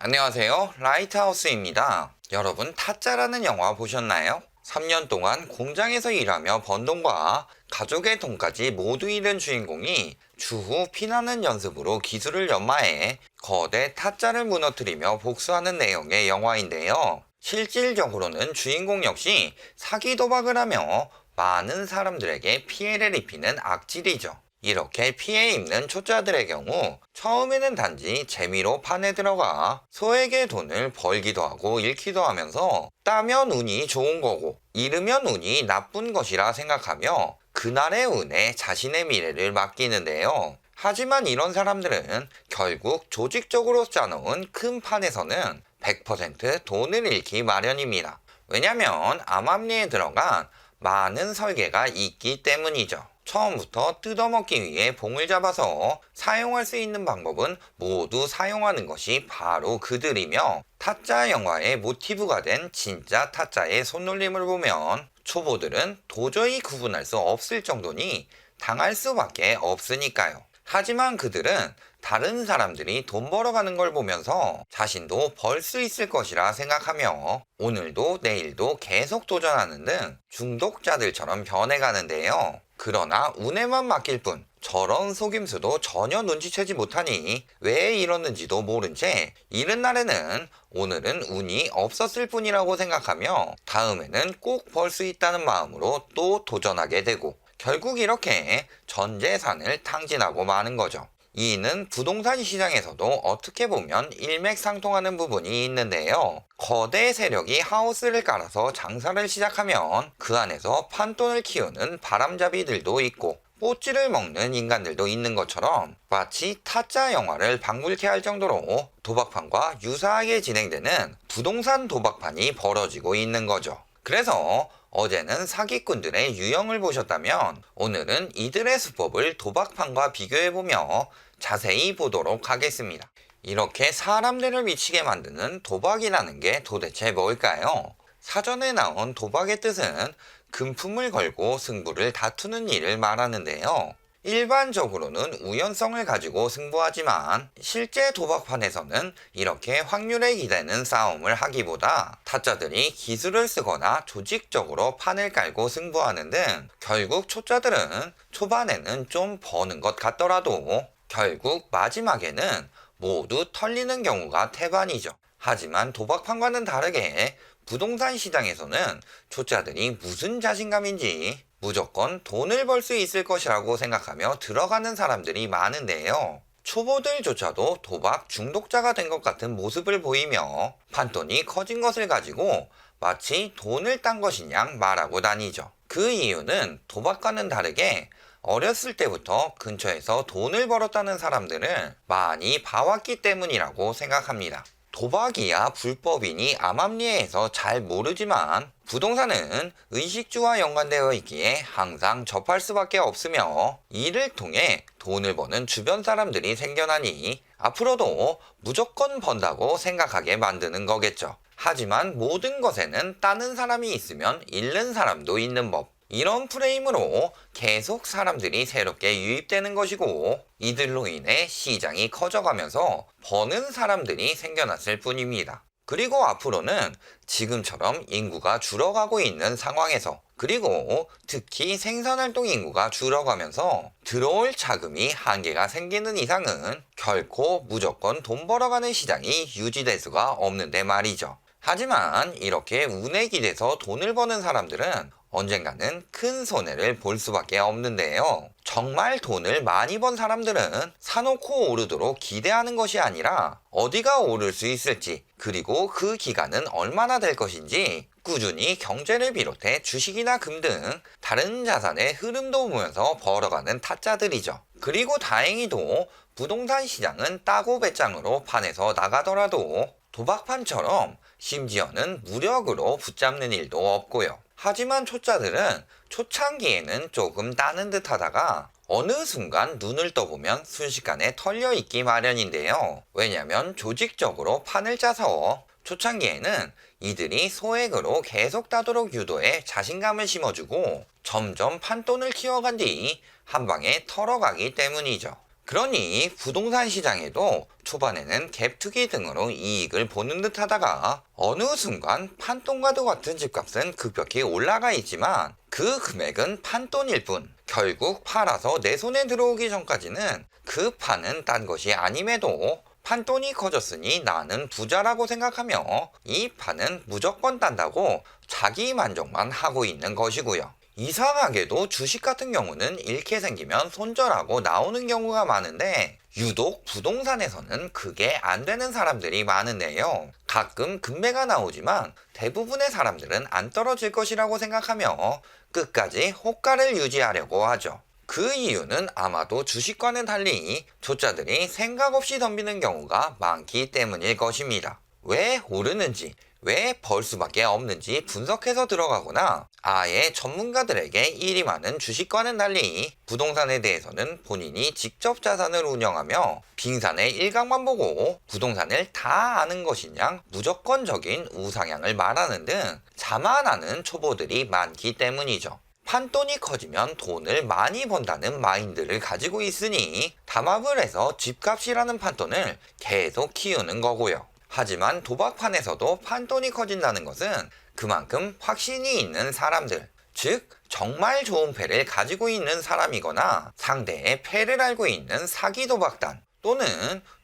안녕하세요. 라이트하우스입니다. 여러분, 타짜라는 영화 보셨나요? 3년 동안 공장에서 일하며 번 돈과 가족의 돈까지 모두 잃은 주인공이 추후 피나는 연습으로 기술을 연마해 거대 타짜를 무너뜨리며 복수하는 내용의 영화인데요. 실질적으로는 주인공 역시 사기 도박을 하며 많은 사람들에게 피해를 입히는 악질이죠. 이렇게 피해 입는 초짜들의 경우 처음에는 단지 재미로 판에 들어가 소액의 돈을 벌기도 하고 잃기도 하면서 따면 운이 좋은 거고 잃으면 운이 나쁜 것이라 생각하며 그날의 운에 자신의 미래를 맡기는데요. 하지만 이런 사람들은 결국 조직적으로 짜놓은 큰 판에서는 100% 돈을 잃기 마련입니다. 왜냐면 암암리에 들어간 많은 설계가 있기 때문이죠. 처음부터 뜯어먹기 위해 봉을 잡아서 사용할 수 있는 방법은 모두 사용하는 것이 바로 그들이며, 타짜 영화의 모티브가 된 진짜 타짜의 손놀림을 보면 초보들은 도저히 구분할 수 없을 정도니 당할 수밖에 없으니까요. 하지만 그들은 다른 사람들이 돈 벌어가는 걸 보면서 자신도 벌 수 있을 것이라 생각하며 오늘도 내일도 계속 도전하는 등 중독자들처럼 변해가는데요. 그러나 운에만 맡길 뿐 저런 속임수도 전혀 눈치채지 못하니 왜 이러는지도 모른 채 이른 날에는 오늘은 운이 없었을 뿐이라고 생각하며 다음에는 꼭 벌 수 있다는 마음으로 또 도전하게 되고 결국 이렇게 전 재산을 탕진하고 마는 거죠. 이는 부동산 시장에서도 어떻게 보면 일맥상통하는 부분이 있는데요. 거대 세력이 하우스를 깔아서 장사를 시작하면 그 안에서 판돈을 키우는 바람잡이들도 있고 뽀찌를 먹는 인간들도 있는 것처럼 마치 타짜 영화를 방불케 할 정도로 도박판과 유사하게 진행되는 부동산 도박판이 벌어지고 있는 거죠. 그래서 어제는 사기꾼들의 유형을 보셨다면 오늘은 이들의 수법을 도박판과 비교해보며 자세히 보도록 하겠습니다. 이렇게 사람들을 미치게 만드는 도박이라는 게 도대체 뭘까요? 사전에 나온 도박의 뜻은 금품을 걸고 승부를 다투는 일을 말하는데요. 일반적으로는 우연성을 가지고 승부하지만 실제 도박판에서는 이렇게 확률에 기대는 싸움을 하기보다 타짜들이 기술을 쓰거나 조직적으로 판을 깔고 승부하는 등 결국 초짜들은 초반에는 좀 버는 것 같더라도 결국 마지막에는 모두 털리는 경우가 태반이죠. 하지만 도박판과는 다르게 부동산 시장에서는 초짜들이 무슨 자신감인지 무조건 돈을 벌 수 있을 것이라고 생각하며 들어가는 사람들이 많은데요. 초보들조차도 도박 중독자가 된 것 같은 모습을 보이며 판돈이 커진 것을 가지고 마치 돈을 딴 것인 양 말하고 다니죠. 그 이유는 도박과는 다르게 어렸을 때부터 근처에서 돈을 벌었다는 사람들을 많이 봐왔기 때문이라고 생각합니다. 도박이야 불법이니 암암리에서 잘 모르지만 부동산은 의식주와 연관되어 있기에 항상 접할 수밖에 없으며 이를 통해 돈을 버는 주변 사람들이 생겨나니 앞으로도 무조건 번다고 생각하게 만드는 거겠죠. 하지만 모든 것에는 따는 사람이 있으면 잃는 사람도 있는 법. 이런 프레임으로 계속 사람들이 새롭게 유입되는 것이고 이들로 인해 시장이 커져가면서 버는 사람들이 생겨났을 뿐입니다. 그리고 앞으로는 지금처럼 인구가 줄어가고 있는 상황에서 그리고 특히 생산활동 인구가 줄어가면서 들어올 자금이 한계가 생기는 이상은 결코 무조건 돈 벌어가는 시장이 유지될 수가 없는데 말이죠. 하지만 이렇게 운에 기대서 돈을 버는 사람들은 언젠가는 큰 손해를 볼 수밖에 없는데요. 정말 돈을 많이 번 사람들은 사놓고 오르도록 기대하는 것이 아니라 어디가 오를 수 있을지 그리고 그 기간은 얼마나 될 것인지 꾸준히 경제를 비롯해 주식이나 금 등 다른 자산의 흐름도 보면서 벌어가는 타짜들이죠. 그리고 다행히도 부동산 시장은 따고 배짱으로 판에서 나가더라도 도박판처럼 심지어는 무력으로 붙잡는 일도 없고요. 하지만 초짜들은 초창기에는 조금 따는 듯 하다가 어느 순간 눈을 떠보면 순식간에 털려 있기 마련인데요. 왜냐면 조직적으로 판을 짜서 초창기에는 이들이 소액으로 계속 따도록 유도해 자신감을 심어주고 점점 판돈을 키워간 뒤 한 방에 털어가기 때문이죠. 그러니 부동산 시장에도 초반에는 갭투기 등으로 이익을 보는 듯 하다가 어느 순간 판돈과도 같은 집값은 급격히 올라가 있지만 그 금액은 판돈일 뿐 결국 팔아서 내 손에 들어오기 전까지는 그 판은 딴 것이 아님에도 판돈이 커졌으니 나는 부자라고 생각하며 이 판은 무조건 딴다고 자기 만족만 하고 있는 것이고요. 이상하게도 주식 같은 경우는 잃게 생기면 손절하고 나오는 경우가 많은데 유독 부동산에서는 그게 안 되는 사람들이 많은데요. 가끔 급매가 나오지만 대부분의 사람들은 안 떨어질 것이라고 생각하며 끝까지 호가를 유지하려고 하죠. 그 이유는 아마도 주식과는 달리 조짜들이 생각 없이 덤비는 경우가 많기 때문일 것입니다. 왜 오르는지, 왜 벌 수밖에 없는지 분석해서 들어가거나 아예 전문가들에게 일이 많은 주식과는 달리 부동산에 대해서는 본인이 직접 자산을 운영하며 빙산의 일각만 보고 부동산을 다 아는 것이냐 무조건적인 우상향을 말하는 등 자만하는 초보들이 많기 때문이죠. 판돈이 커지면 돈을 많이 번다는 마인드를 가지고 있으니 담합을 해서 집값이라는 판돈을 계속 키우는 거고요. 하지만 도박판에서도 판돈이 커진다는 것은 그만큼 확신이 있는 사람들, 즉 정말 좋은 패를 가지고 있는 사람이거나 상대의 패를 알고 있는 사기 도박단 또는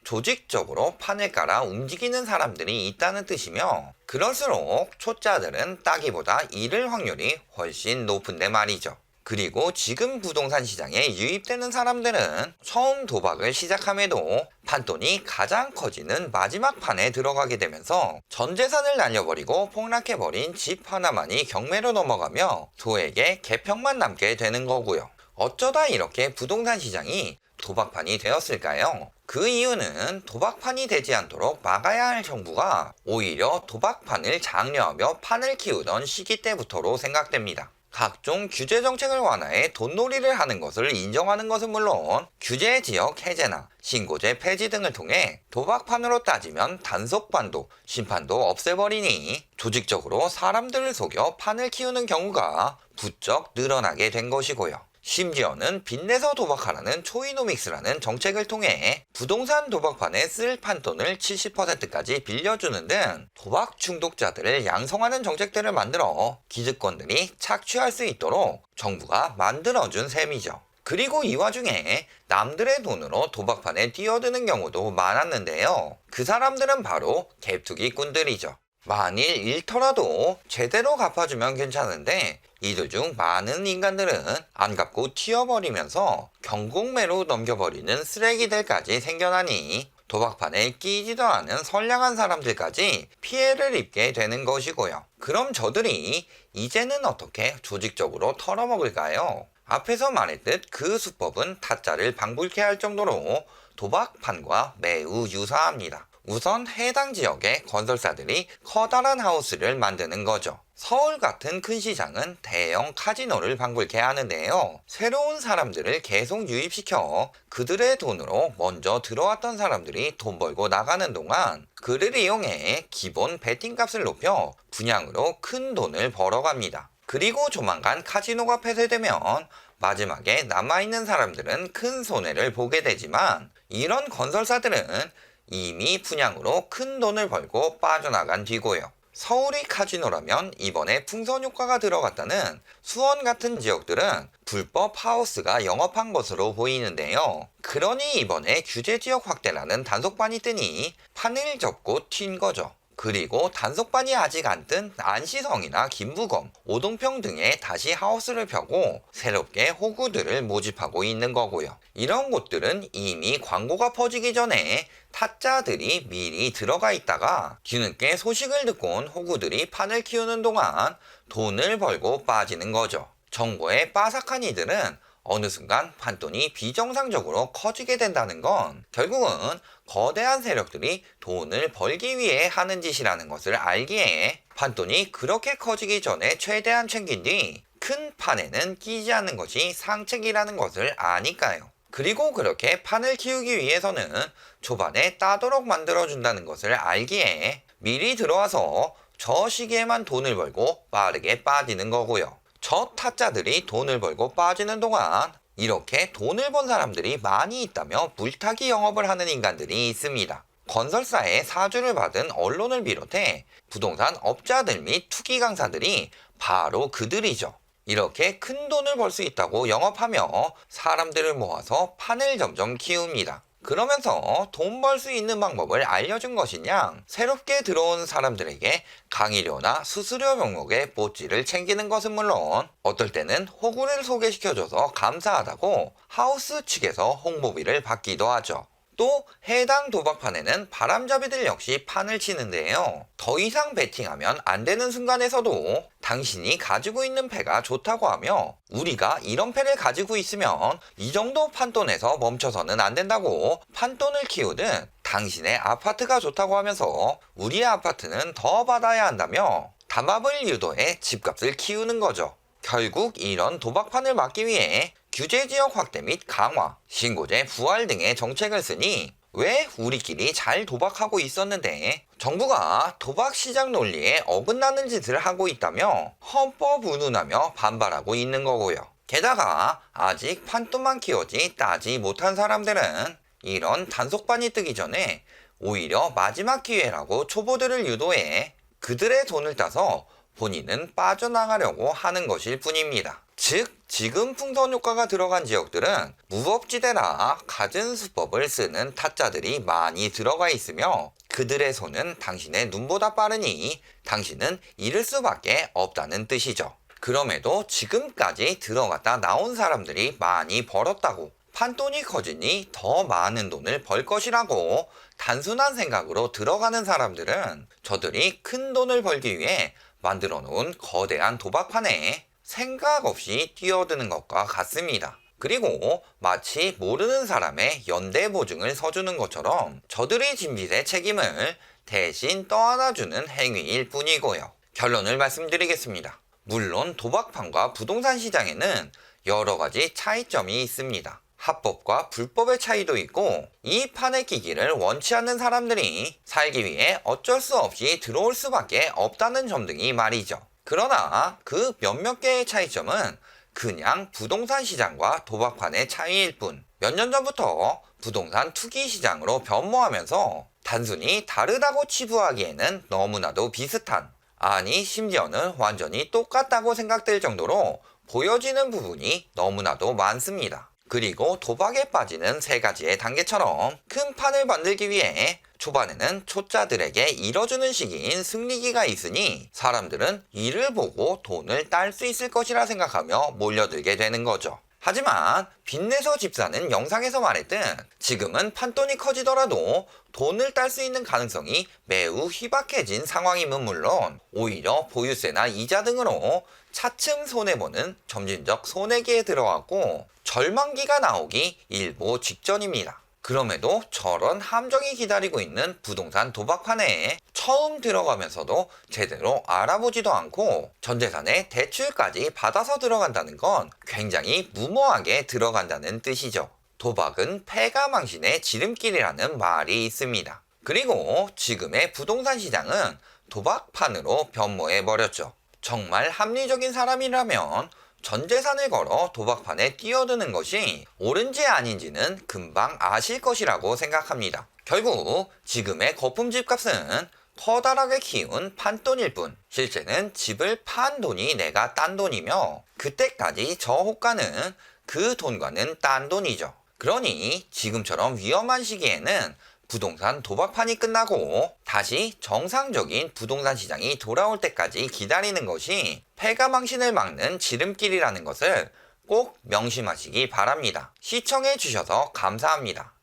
조직적으로 판을 깔아 움직이는 사람들이 있다는 뜻이며 그럴수록 초짜들은 따기보다 잃을 확률이 훨씬 높은데 말이죠. 그리고 지금 부동산 시장에 유입되는 사람들은 처음 도박을 시작함에도 판돈이 가장 커지는 마지막 판에 들어가게 되면서 전 재산을 날려버리고 폭락해버린 집 하나만이 경매로 넘어가며 소액의 개평만 남게 되는 거고요. 어쩌다 이렇게 부동산 시장이 도박판이 되었을까요? 그 이유는 도박판이 되지 않도록 막아야 할 정부가 오히려 도박판을 장려하며 판을 키우던 시기 때부터로 생각됩니다. 각종 규제 정책을 완화해 돈놀이를 하는 것을 인정하는 것은 물론 규제 지역 해제나 신고제 폐지 등을 통해 도박판으로 따지면 단속반도, 심판도 없애버리니 조직적으로 사람들을 속여 판을 키우는 경우가 부쩍 늘어나게 된 것이고요. 심지어는 빚내서 도박하라는 초이노믹스라는 정책을 통해 부동산 도박판에 쓸 판돈을 70%까지 빌려주는 등 도박 중독자들을 양성하는 정책들을 만들어 기득권들이 착취할 수 있도록 정부가 만들어준 셈이죠. 그리고 이 와중에 남들의 돈으로 도박판에 뛰어드는 경우도 많았는데요. 그 사람들은 바로 갭투기꾼들이죠. 만일 잃더라도 제대로 갚아주면 괜찮은데 이들 중 많은 인간들은 안 갚고 튀어버리면서 경공매로 넘겨버리는 쓰레기들까지 생겨나니 도박판에 끼지도 않은 선량한 사람들까지 피해를 입게 되는 것이고요. 그럼 저들이 이제는 어떻게 조직적으로 털어먹을까요? 앞에서 말했듯 그 수법은 타짜를 방불케 할 정도로 도박판과 매우 유사합니다. 우선 해당 지역의 건설사들이 커다란 하우스를 만드는 거죠. 서울 같은 큰 시장은 대형 카지노를 방불케 하는데요. 새로운 사람들을 계속 유입시켜 그들의 돈으로 먼저 들어왔던 사람들이 돈 벌고 나가는 동안 그를 이용해 기본 베팅값을 높여 분양으로 큰 돈을 벌어갑니다. 그리고 조만간 카지노가 폐쇄되면 마지막에 남아있는 사람들은 큰 손해를 보게 되지만 이런 건설사들은 이미 분양으로 큰 돈을 벌고 빠져나간 뒤고요. 서울이 카지노라면 이번에 풍선 효과가 들어갔다는 수원 같은 지역들은 불법 하우스가 영업한 것으로 보이는데요. 그러니 이번에 규제지역 확대라는 단속반이 뜨니 판을 접고 튄 거죠. 그리고 단속반이 아직 안 뜬 안시성이나 김부검, 오동평 등에 다시 하우스를 펴고 새롭게 호구들을 모집하고 있는 거고요. 이런 곳들은 이미 광고가 퍼지기 전에 타짜들이 미리 들어가 있다가 뒤늦게 소식을 듣고 온 호구들이 판을 키우는 동안 돈을 벌고 빠지는 거죠. 정보에 빠삭한 이들은 어느 순간 판돈이 비정상적으로 커지게 된다는 건 결국은 거대한 세력들이 돈을 벌기 위해 하는 짓이라는 것을 알기에 판돈이 그렇게 커지기 전에 최대한 챙긴 뒤 큰 판에는 끼지 않는 것이 상책이라는 것을 아니까요. 그리고 그렇게 판을 키우기 위해서는 초반에 따도록 만들어준다는 것을 알기에 미리 들어와서 저 시기에만 돈을 벌고 빠르게 빠지는 거고요. 저 타짜들이 돈을 벌고 빠지는 동안 이렇게 돈을 번 사람들이 많이 있다며 물타기 영업을 하는 인간들이 있습니다. 건설사의 사주를 받은 언론을 비롯해 부동산 업자들 및 투기 강사들이 바로 그들이죠. 이렇게 큰 돈을 벌 수 있다고 영업하며 사람들을 모아서 판을 점점 키웁니다. 그러면서 돈 벌 수 있는 방법을 알려준 것이냐, 새롭게 들어온 사람들에게 강의료나 수수료 명목의 보찌를 챙기는 것은 물론 어떨 때는 호구를 소개시켜줘서 감사하다고 하우스 측에서 홍보비를 받기도 하죠. 또 해당 도박판에는 바람잡이들 역시 판을 치는데요. 더 이상 베팅하면 안 되는 순간에서도 당신이 가지고 있는 패가 좋다고 하며 우리가 이런 패를 가지고 있으면 이 정도 판돈에서 멈춰서는 안 된다고 판돈을 키우듯 당신의 아파트가 좋다고 하면서 우리의 아파트는 더 받아야 한다며 담합을 유도해 집값을 키우는 거죠. 결국 이런 도박판을 막기 위해 규제지역 확대 및 강화, 신고제 부활 등의 정책을 쓰니 왜 우리끼리 잘 도박하고 있었는데 정부가 도박 시장 논리에 어긋나는 짓을 하고 있다며 헌법 운운하며 반발하고 있는 거고요. 게다가 아직 판돈만 키우지 따지 못한 사람들은 이런 단속반이 뜨기 전에 오히려 마지막 기회라고 초보들을 유도해 그들의 돈을 따서 본인은 빠져나가려고 하는 것일 뿐입니다. 즉, 지금 풍선 효과가 들어간 지역들은 무법지대라 갖은 수법을 쓰는 타짜들이 많이 들어가 있으며 그들의 손은 당신의 눈보다 빠르니 당신은 잃을 수밖에 없다는 뜻이죠. 그럼에도 지금까지 들어갔다 나온 사람들이 많이 벌었다고, 판돈이 커지니 더 많은 돈을 벌 것이라고 단순한 생각으로 들어가는 사람들은 저들이 큰 돈을 벌기 위해 만들어 놓은 거대한 도박판에 생각 없이 뛰어드는 것과 같습니다. 그리고 마치 모르는 사람의 연대 보증을 서주는 것처럼 저들의 진빚의 책임을 대신 떠안아주는 행위일 뿐이고요. 결론을 말씀드리겠습니다. 물론 도박판과 부동산 시장에는 여러 가지 차이점이 있습니다. 합법과 불법의 차이도 있고 이 판에 끼기를 원치 않는 사람들이 살기 위해 어쩔 수 없이 들어올 수밖에 없다는 점 등이 말이죠. 그러나 그 몇몇 개의 차이점은 그냥 부동산 시장과 도박판의 차이일 뿐, 몇 년 전부터 부동산 투기 시장으로 변모하면서 단순히 다르다고 치부하기에는 너무나도 비슷한, 아니 심지어는 완전히 똑같다고 생각될 정도로 보여지는 부분이 너무나도 많습니다. 그리고 도박에 빠지는 세 가지의 단계처럼 큰 판을 만들기 위해 초반에는 초짜들에게 잃어주는 시기인 승리기가 있으니 사람들은 이를 보고 돈을 딸 수 있을 것이라 생각하며 몰려들게 되는 거죠. 하지만 빚내서 집 사는 영상에서 말했듯 지금은 판돈이 커지더라도 돈을 딸 수 있는 가능성이 매우 희박해진 상황임은 물론 오히려 보유세나 이자 등으로 차츰 손해보는 점진적 손해기에 들어왔고 절망기가 나오기 일보 직전입니다. 그럼에도 저런 함정이 기다리고 있는 부동산 도박판에 처음 들어가면서도 제대로 알아보지도 않고 전재산의 대출까지 받아서 들어간다는 건 굉장히 무모하게 들어간다는 뜻이죠. 도박은 패가 망신의 지름길이라는 말이 있습니다. 그리고 지금의 부동산 시장은 도박판으로 변모해버렸죠. 정말 합리적인 사람이라면 전 재산을 걸어 도박판에 뛰어드는 것이 옳은지 아닌지는 금방 아실 것이라고 생각합니다. 결국 지금의 거품 집값은 커다랗게 키운 판돈일 뿐 실제는 집을 판 돈이 내가 딴 돈이며 그때까지 저 호가는 그 돈과는 딴 돈이죠. 그러니 지금처럼 위험한 시기에는 부동산 도박판이 끝나고 다시 정상적인 부동산 시장이 돌아올 때까지 기다리는 것이 패가 망신을 막는 지름길이라는 것을 꼭 명심하시기 바랍니다. 시청해 주셔서 감사합니다.